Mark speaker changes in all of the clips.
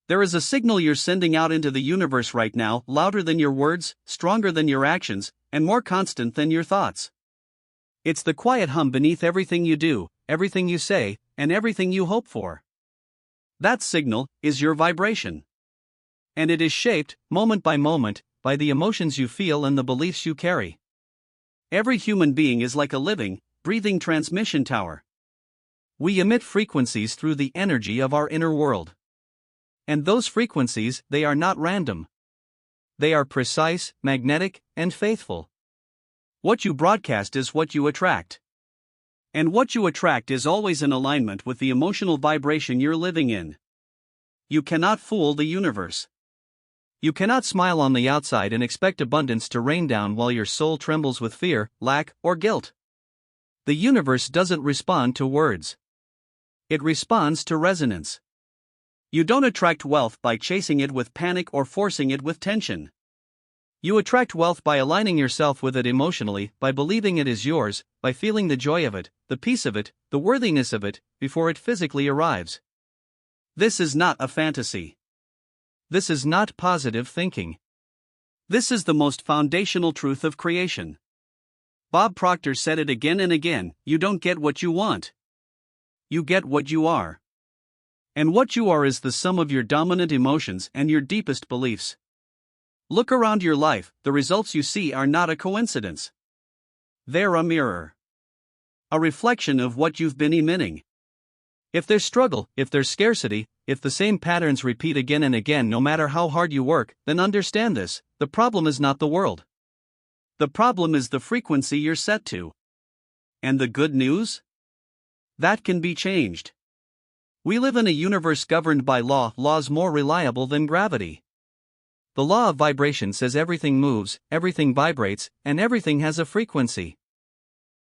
Speaker 1: There is a signal you're sending out into the universe right now, louder than your words, stronger than your actions, and more constant than your thoughts. It's the quiet hum beneath everything you do, everything you say, and everything you hope for. That signal is your vibration. And it is shaped, moment by moment, by the emotions you feel and the beliefs you carry. Every human being is like a living, breathing transmission tower. We emit frequencies through the energy of our inner world. And those frequencies, they are not random. They are precise, magnetic, and faithful. What you broadcast is what you attract. And what you attract is always in alignment with the emotional vibration you're living in. You cannot fool the universe. You cannot smile on the outside and expect abundance to rain down while your soul trembles with fear, lack, or guilt. The universe doesn't respond to words. It responds to resonance. You don't attract wealth by chasing it with panic or forcing it with tension. You attract wealth by aligning yourself with it emotionally, by believing it is yours, by feeling the joy of it, the peace of it, the worthiness of it, before it physically arrives. This is not a fantasy. This is not positive thinking. This is the most foundational truth of creation. Bob Proctor said it again and again: you don't get what you want. You get what you are. And what you are is the sum of your dominant emotions and your deepest beliefs. Look around your life, the results you see are not a coincidence. They're a mirror. A reflection of what you've been emitting. If there's struggle, if there's scarcity, if the same patterns repeat again and again no matter how hard you work, then understand this: the problem is not the world. The problem is the frequency you're set to. And the good news? That can be changed. We live in a universe governed by laws more reliable than gravity. The law of vibration says everything moves, everything vibrates, and everything has a frequency.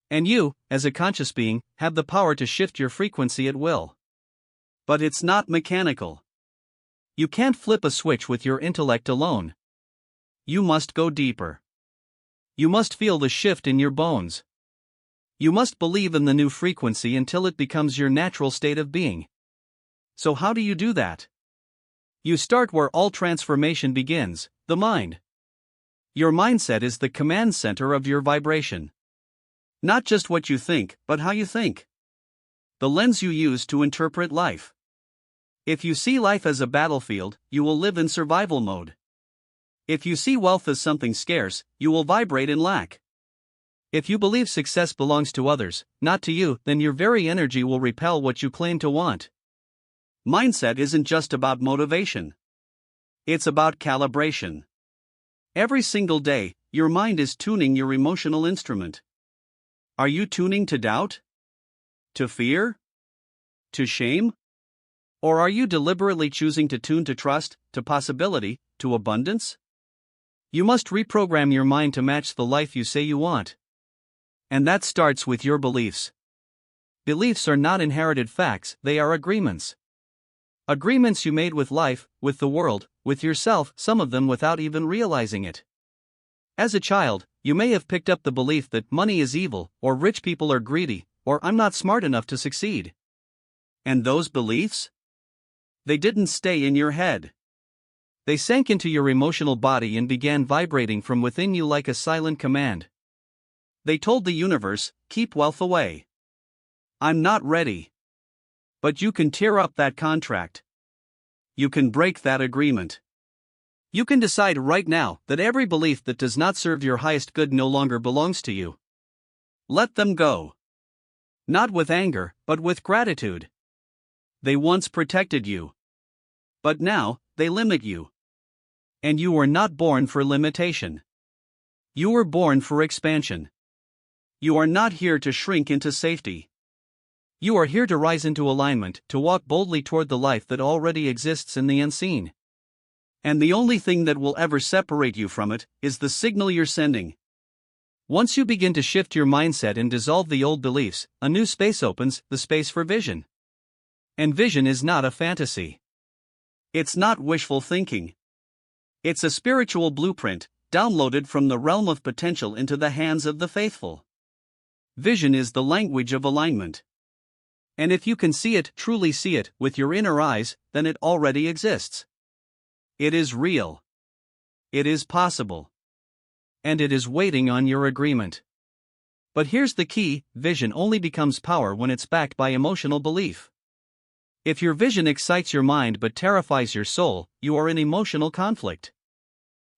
Speaker 1: And you, as a conscious being, have the power to shift your frequency at will. But it's not mechanical. You can't flip a switch with your intellect alone. You must go deeper. You must feel the shift in your bones. You must believe in the new frequency until it becomes your natural state of being. So how do you do that? You start where all transformation begins: the mind. Your mindset is the command center of your vibration. Not just what you think, but how you think. The lens you use to interpret life. If you see life as a battlefield, you will live in survival mode. If you see wealth as something scarce, you will vibrate in lack. If you believe success belongs to others, not to you, then your very energy will repel what you claim to want. Mindset isn't just about motivation. It's about calibration. Every single day, your mind is tuning your emotional instrument. Are you tuning to doubt? To fear? To shame? Or are you deliberately choosing to tune to trust, to possibility, to abundance? You must reprogram your mind to match the life you say you want. And that starts with your beliefs. Beliefs are not inherited facts, they are agreements. Agreements you made with life, with the world, with yourself, some of them without even realizing it. As a child, you may have picked up the belief that money is evil, or rich people are greedy, or I'm not smart enough to succeed. And those beliefs? They didn't stay in your head. They sank into your emotional body and began vibrating from within you like a silent command. They told the universe, keep wealth away. I'm not ready. But you can tear up that contract. You can break that agreement. You can decide right now that every belief that does not serve your highest good no longer belongs to you. Let them go. Not with anger, but with gratitude. They once protected you. But now, they limit you. And you were not born for limitation. You were born for expansion. You are not here to shrink into safety. You are here to rise into alignment, to walk boldly toward the life that already exists in the unseen. And the only thing that will ever separate you from it is the signal you're sending. Once you begin to shift your mindset and dissolve the old beliefs, a new space opens, the space for vision. And vision is not a fantasy. It's not wishful thinking. It's a spiritual blueprint, downloaded from the realm of potential into the hands of the faithful. Vision is the language of alignment. And if you can see it, truly see it, with your inner eyes, then it already exists. It is real. It is possible. And it is waiting on your agreement. But here's the key: vision only becomes power when it's backed by emotional belief. If your vision excites your mind but terrifies your soul, you are in emotional conflict.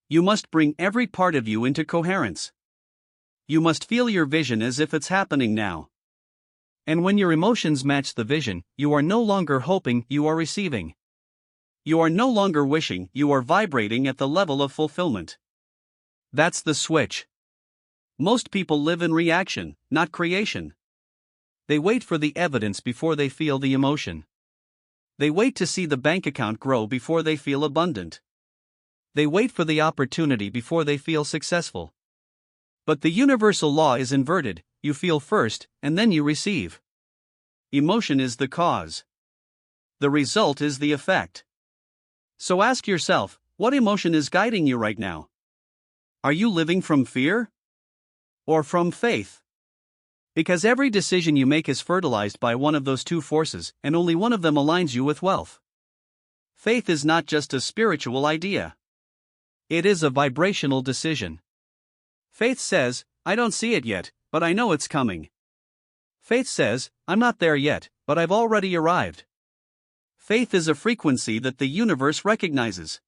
Speaker 1: You must bring every part of you into coherence. You must feel your vision as if it's happening now. And when your emotions match the vision, you are no longer hoping, you are receiving. You are no longer wishing, you are vibrating at the level of fulfillment. That's the switch. Most people live in reaction, not creation. They wait for the evidence before they feel the emotion. They wait to see the bank account grow before they feel abundant. They wait for the opportunity before they feel successful. But the universal law is inverted: you feel first, and then you receive. Emotion is the cause. The result is the effect. So ask yourself, what emotion is guiding you right now? Are you living from fear? Or from faith? Because every decision you make is fertilized by one of those two forces, and only one of them aligns you with wealth. Faith is not just a spiritual idea. It is a vibrational decision. Faith says, I don't see it yet, but I know it's coming. Faith says, I'm not there yet, but I've already arrived. Faith is a frequency that the universe recognizes.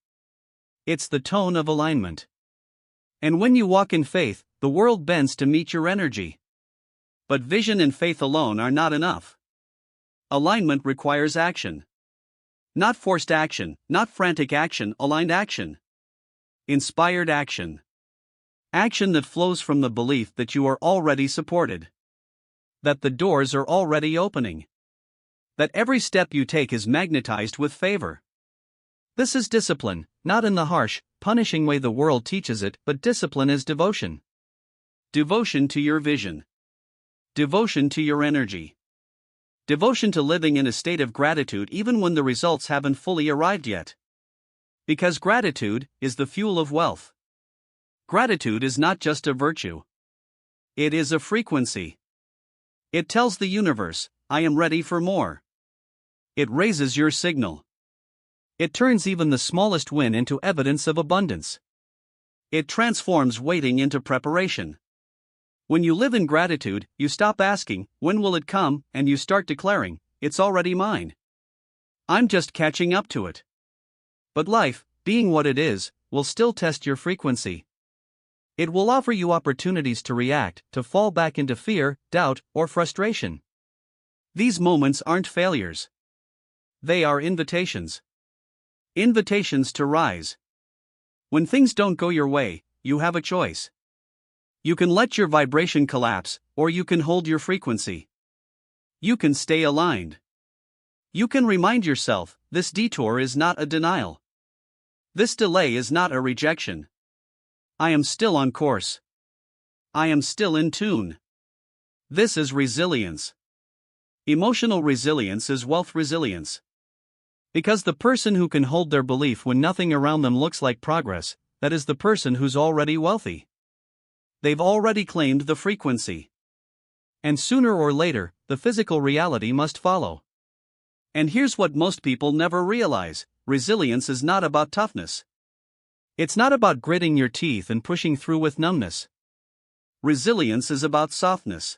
Speaker 1: It's the tone of alignment. And when you walk in faith, the world bends to meet your energy. But vision and faith alone are not enough. Alignment requires action. Not forced action, not frantic action, aligned action. Inspired action. Action that flows from the belief that you are already supported. That the doors are already opening. That every step you take is magnetized with favor. This is discipline, not in the harsh, punishing way the world teaches it, but discipline is devotion. Devotion to your vision. Devotion to your energy. Devotion to living in a state of gratitude even when the results haven't fully arrived yet. Because gratitude is the fuel of wealth. Gratitude is not just a virtue. It is a frequency. It tells the universe, I am ready for more. It raises your signal. It turns even the smallest win into evidence of abundance. It transforms waiting into preparation. When you live in gratitude, you stop asking, when will it come, and you start declaring, it's already mine. I'm just catching up to it. But life, being what it is, will still test your frequency. It will offer you opportunities to react, to fall back into fear, doubt, or frustration. These moments aren't failures. They are invitations. Invitations to rise. When things don't go your way, you have a choice. You can let your vibration collapse, or you can hold your frequency. You can stay aligned. You can remind yourself, this detour is not a denial. This delay is not a rejection. I am still on course. I am still in tune. This is resilience. Emotional resilience is wealth resilience. Because the person who can hold their belief when nothing around them looks like progress, that is the person who's already wealthy. They've already claimed the frequency. And sooner or later, the physical reality must follow. And here's what most people never realize: resilience is not about toughness. It's not about gritting your teeth and pushing through with numbness. Resilience is about softness.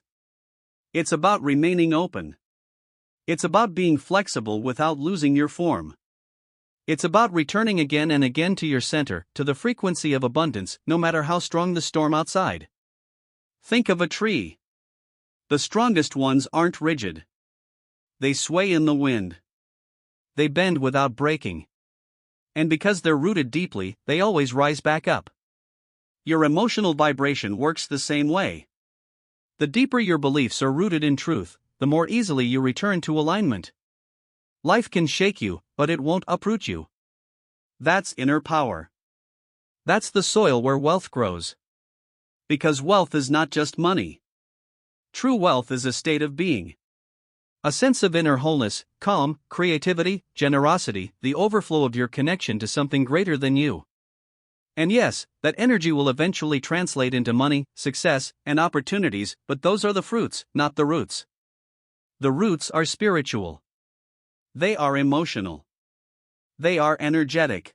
Speaker 1: It's about remaining open. It's about being flexible without losing your form. It's about returning again and again to your center, to the frequency of abundance, no matter how strong the storm outside. Think of a tree. The strongest ones aren't rigid. They sway in the wind. They bend without breaking. And because they're rooted deeply, they always rise back up. Your emotional vibration works the same way. The deeper your beliefs are rooted in truth, the more easily you return to alignment. Life can shake you, but it won't uproot you. That's inner power. That's the soil where wealth grows. Because wealth is not just money. True wealth is a state of being. A sense of inner wholeness, calm, creativity, generosity, the overflow of your connection to something greater than you. And yes, that energy will eventually translate into money, success, and opportunities, but those are the fruits, not the roots. The roots are spiritual. They are emotional. They are energetic.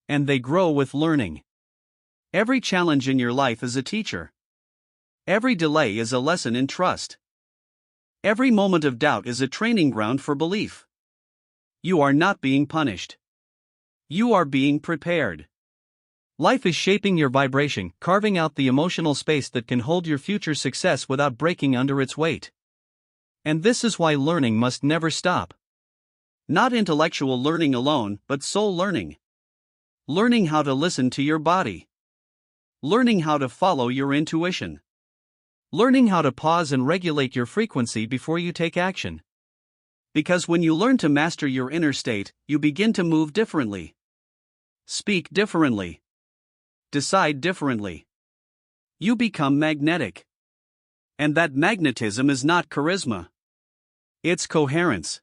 Speaker 1: And they grow with learning. Every challenge in your life is a teacher. Every delay is a lesson in trust. Every moment of doubt is a training ground for belief. You are not being punished. You are being prepared. Life is shaping your vibration, carving out the emotional space that can hold your future success without breaking under its weight. And this is why learning must never stop. Not intellectual learning alone, but soul learning. Learning how to listen to your body. Learning how to follow your intuition. Learning how to pause and regulate your frequency before you take action. Because when you learn to master your inner state, you begin to move differently. Speak differently. Decide differently. You become magnetic. And that magnetism is not charisma. It's coherence.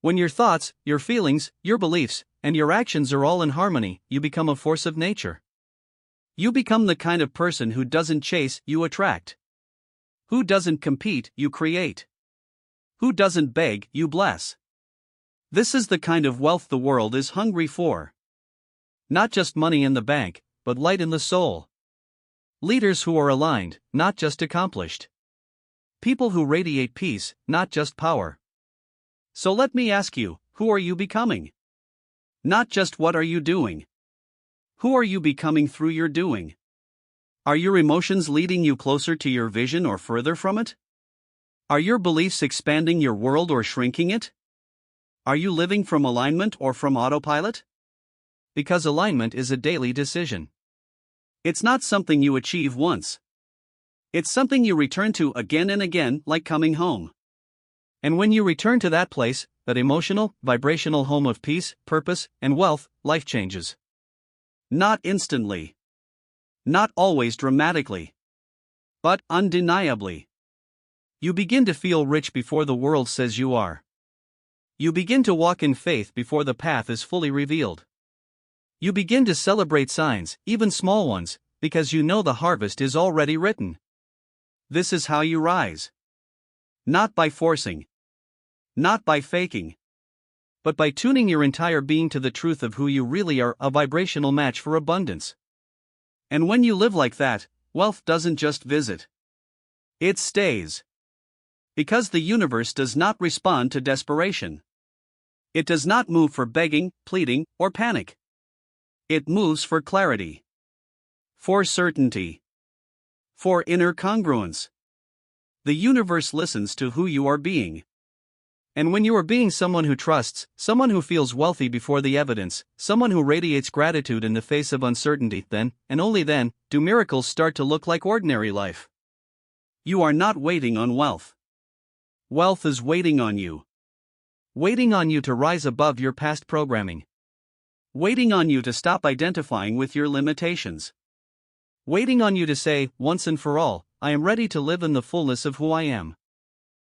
Speaker 1: When your thoughts, your feelings, your beliefs, and your actions are all in harmony, you become a force of nature. You become the kind of person who doesn't chase, you attract. Who doesn't compete, you create. Who doesn't beg, you bless. This is the kind of wealth the world is hungry for. Not just money in the bank, but light in the soul. Leaders who are aligned, not just accomplished. People who radiate peace, not just power. So let me ask you, who are you becoming? Not just what are you doing. Who are you becoming through your doing? Are your emotions leading you closer to your vision or further from it? Are your beliefs expanding your world or shrinking it? Are you living from alignment or from autopilot? Because alignment is a daily decision. It's not something you achieve once. It's something you return to again and again, like coming home. And when you return to that place, that emotional, vibrational home of peace, purpose, and wealth, life changes. Not instantly. Not always dramatically. But undeniably. You begin to feel rich before the world says you are. You begin to walk in faith before the path is fully revealed. You begin to celebrate signs, even small ones, because you know the harvest is already written. This is how you rise. Not by forcing. Not by faking. But by tuning your entire being to the truth of who you really are, a vibrational match for abundance. And when you live like that, wealth doesn't just visit. It stays. Because the universe does not respond to desperation. It does not move for begging, pleading, or panic. It moves for clarity. For certainty. For inner congruence. The universe listens to who you are being. And when you are being someone who trusts, someone who feels wealthy before the evidence, someone who radiates gratitude in the face of uncertainty, then, and only then, do miracles start to look like ordinary life. You are not waiting on wealth. Wealth is waiting on you. Waiting on you to rise above your past programming. Waiting on you to stop identifying with your limitations. Waiting on you to say, once and for all, I am ready to live in the fullness of who I am.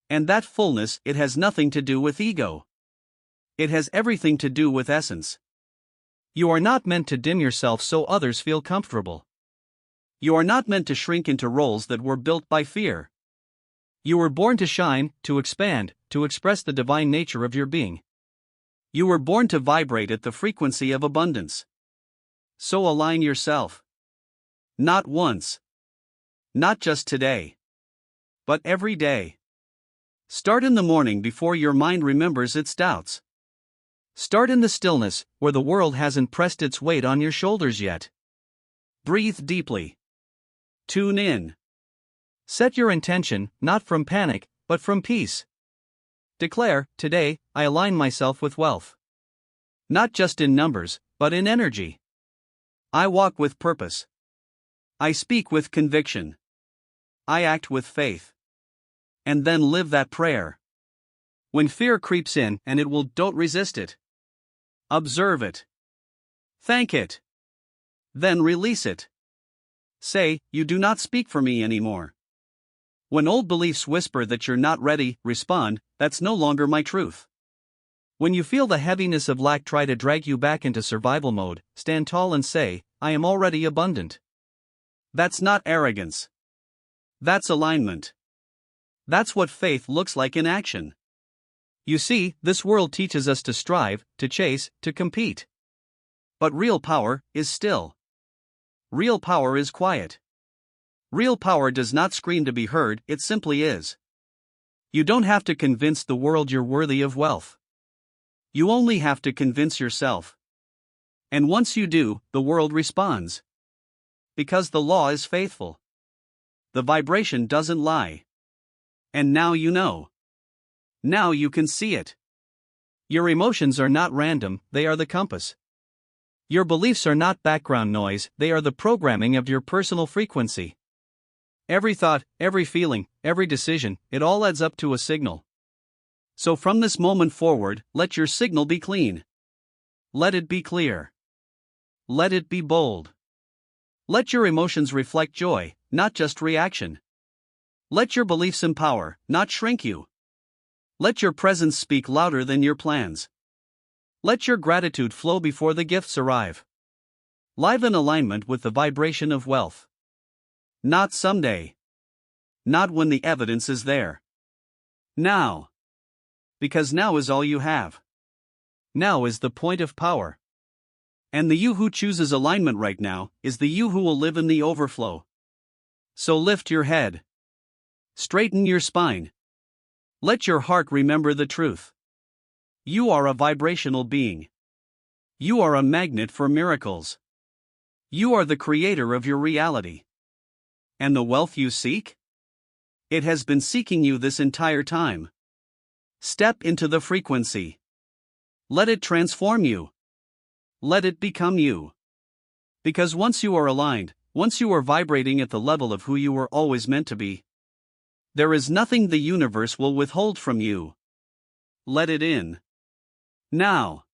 Speaker 1: And that fullness, it has nothing to do with ego. It has everything to do with essence. You are not meant to dim yourself so others feel comfortable. You are not meant to shrink into roles that were built by fear. You were born to shine, to expand, to express the divine nature of your being. You were born to vibrate at the frequency of abundance. So align yourself. Not once. Not just today. But every day. Start in the morning before your mind remembers its doubts. Start in the stillness, where the world hasn't pressed its weight on your shoulders yet. Breathe deeply. Tune in. Set your intention, not from panic, but from peace. Declare, today, I align myself with wealth. Not just in numbers, but in energy. I walk with purpose. I speak with conviction. I act with faith. And then live that prayer. When fear creeps in, and it will, don't resist it. Observe it. Thank it. Then release it. Say, you do not speak for me anymore. When old beliefs whisper that you're not ready, respond, that's no longer my truth. When you feel the heaviness of lack try to drag you back into survival mode, stand tall and say, I am already abundant. That's not arrogance. That's alignment. That's what faith looks like in action. You see, this world teaches us to strive, to chase, to compete. But real power is still. Real power is quiet. Real power does not scream to be heard, it simply is. You don't have to convince the world you're worthy of wealth. You only have to convince yourself. And once you do, the world responds. Because the law is faithful. The vibration doesn't lie. And now you know. Now you can see it. Your emotions are not random, they are the compass. Your beliefs are not background noise, they are the programming of your personal frequency. Every thought, every feeling, every decision, it all adds up to a signal. So from this moment forward, let your signal be clean. Let it be clear. Let it be bold. Let your emotions reflect joy, not just reaction. Let your beliefs empower, not shrink you. Let your presence speak louder than your plans. Let your gratitude flow before the gifts arrive. Live in alignment with the vibration of wealth. Not someday. Not when the evidence is there. Now. Because now is all you have. Now is the point of power. And the you who chooses alignment right now is the you who will live in the overflow. So lift your head. Straighten your spine. Let your heart remember the truth. You are a vibrational being. You are a magnet for miracles. You are the creator of your reality. And the wealth you seek? It has been seeking you this entire time. Step into the frequency. Let it transform you. Let it become you. Because once you are aligned, once you are vibrating at the level of who you were always meant to be, there is nothing the universe will withhold from you. Let it in. Now.